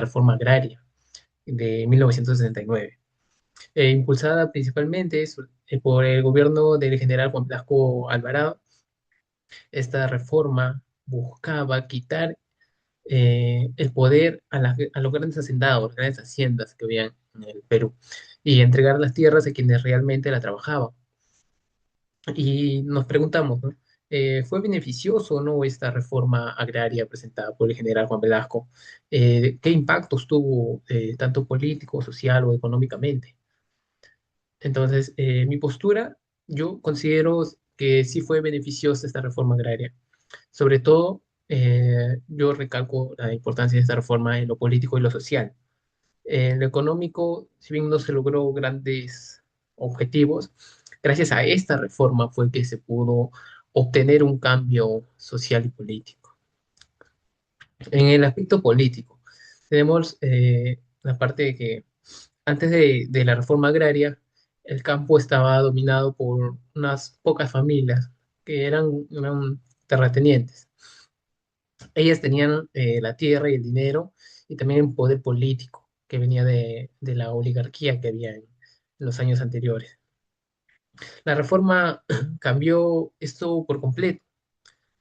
reforma agraria de 1969, impulsada principalmente por el gobierno del general Juan Blasco Alvarado. Esta reforma buscaba quitar el poder a los grandes hacendados, grandes haciendas que habían en el Perú, y entregar las tierras a quienes realmente la trabajaban. Y nos preguntamos, ¿no? ¿Fue beneficioso o no esta reforma agraria presentada por el general Juan Velasco? ¿Qué impactos tuvo, tanto político, social o económicamente? Entonces, mi postura, yo considero que sí fue beneficiosa esta reforma agraria. Sobre todo, yo recalco la importancia de esta reforma en lo político y lo social. En lo económico, si bien no se logró grandes objetivos, gracias a esta reforma fue que se pudo obtener un cambio social y político. En el aspecto político, tenemos la parte de que antes de la reforma agraria, el campo estaba dominado por unas pocas familias que eran terratenientes. Ellas tenían la tierra y el dinero y también el poder político que venía de la oligarquía que había en los años anteriores. La reforma cambió esto por completo,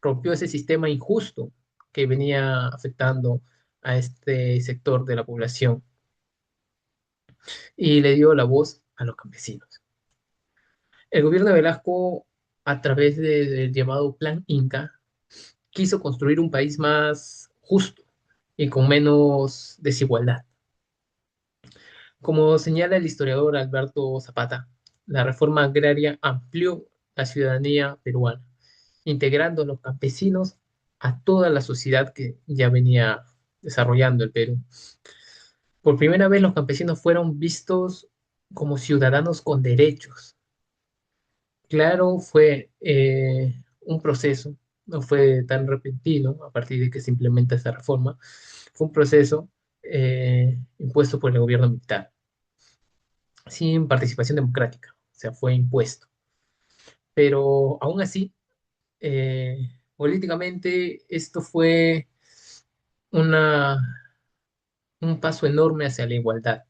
rompió ese sistema injusto que venía afectando a este sector de la población y le dio la voz a los campesinos. El gobierno de Velasco, a través del llamado Plan Inca, quiso construir un país más justo y con menos desigualdad. Como señala el historiador Alberto Zapata, la reforma agraria amplió la ciudadanía peruana, integrando a los campesinos a toda la sociedad que ya venía desarrollando el Perú. Por primera vez los campesinos fueron vistos como ciudadanos con derechos. Claro, fue un proceso, no fue tan repentino a partir de que se implementa esta reforma, fue un proceso impuesto por el gobierno militar sin participación democrática, o sea, fue impuesto. Pero aún así, políticamente esto fue una, un paso enorme hacia la igualdad.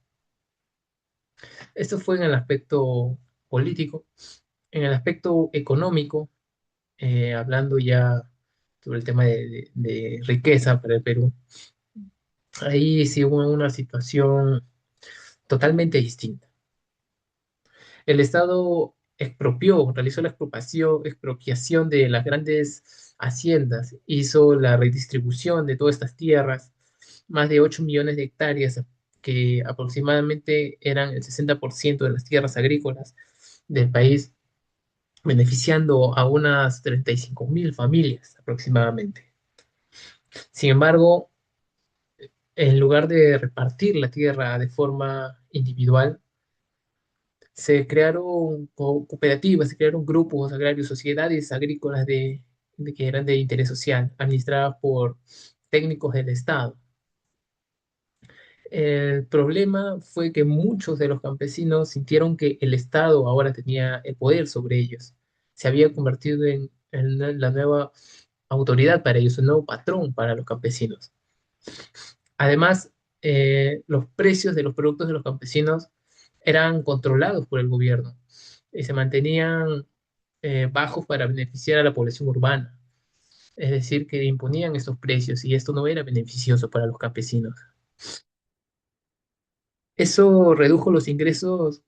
Esto fue en el aspecto político. En el aspecto económico, hablando ya sobre el tema de riqueza para el Perú, ahí sí hubo una situación totalmente distinta. El Estado realizó la expropiación de las grandes haciendas, hizo la redistribución de todas estas tierras, más de 8 millones de hectáreas, que aproximadamente eran el 60% de las tierras agrícolas del país, beneficiando a unas 35.000 familias aproximadamente. Sin embargo, en lugar de repartir la tierra de forma individual, se crearon cooperativas, se crearon grupos agrarios, sociedades agrícolas que eran de interés social, administradas por técnicos del Estado. El problema fue que muchos de los campesinos sintieron que el Estado ahora tenía el poder sobre ellos. Se había convertido en la nueva autoridad para ellos, un nuevo patrón para los campesinos. Además, los precios de los productos de los campesinos eran controlados por el gobierno y se mantenían bajos para beneficiar a la población urbana. Es decir, que imponían estos precios y esto no era beneficioso para los campesinos. Eso redujo los ingresos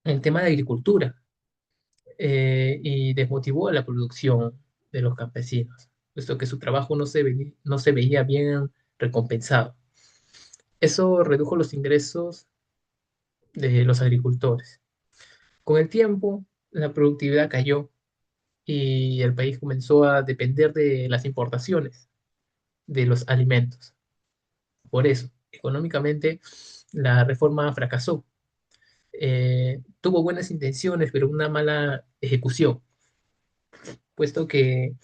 en el tema de agricultura y desmotivó a la producción de los campesinos, puesto que su trabajo no se veía bien recompensado. Eso redujo los ingresos de los agricultores. Con el tiempo, la productividad cayó y el país comenzó a depender de las importaciones de los alimentos. Por eso, económicamente, la reforma fracasó. Tuvo buenas intenciones, pero una mala ejecución, puesto que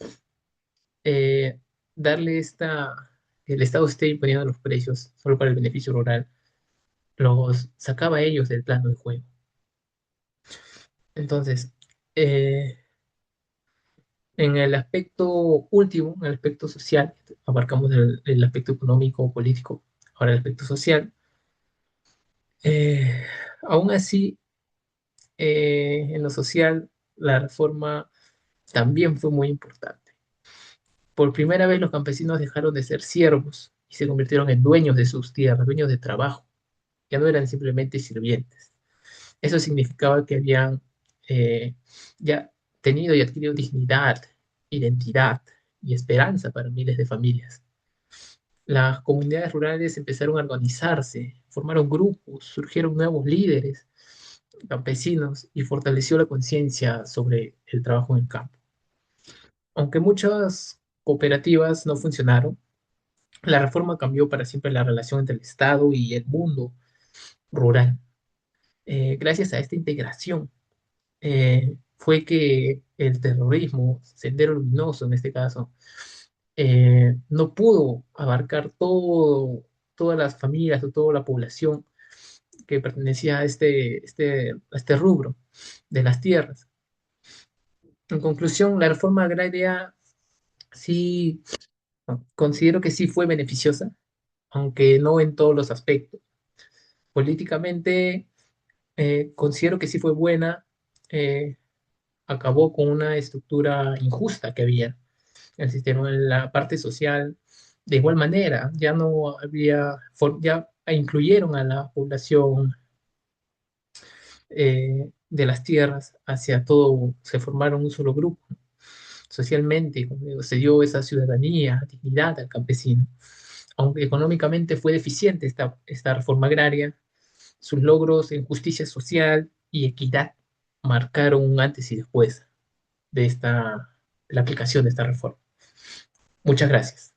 eh, darle que el Estado esté imponiendo los precios solo para el beneficio rural, los sacaba a ellos del plano de juego. Entonces, eh, en el aspecto último, en el aspecto social, abarcamos el aspecto económico, político. Ahora, el aspecto social, eh, aún así, en lo social, la reforma también fue muy importante. Por primera vez los campesinos dejaron de ser siervos y se convirtieron en dueños de sus tierras, dueños de trabajo. Ya no eran simplemente sirvientes. Eso significaba que habían eh, ya tenido y adquirido dignidad, identidad y esperanza para miles de familias. Las comunidades rurales empezaron a organizarse, formaron grupos, surgieron nuevos líderes campesinos y fortaleció la conciencia sobre el trabajo en el campo. Aunque muchas cooperativas no funcionaron, la reforma cambió para siempre la relación entre el Estado y el mundo rural. Gracias a esta integración fue que el terrorismo, Sendero Luminoso en este caso, no pudo abarcar todas las familias o toda la población que pertenecía a este rubro de las tierras. En conclusión, la reforma agraria sí considero que sí fue beneficiosa, aunque no en todos los aspectos. Políticamente, considero que sí fue buena, eh, acabó con una estructura injusta que había en el sistema, en la parte social. De igual manera, ya no había, ya incluyeron a la población de las tierras hacia todo, se formaron un solo grupo. Socialmente, como digo, se dio esa ciudadanía, dignidad al campesino. Aunque económicamente fue deficiente esta reforma agraria, sus logros en justicia social y equidad marcaron un antes y después de la aplicación de esta reforma. Muchas gracias.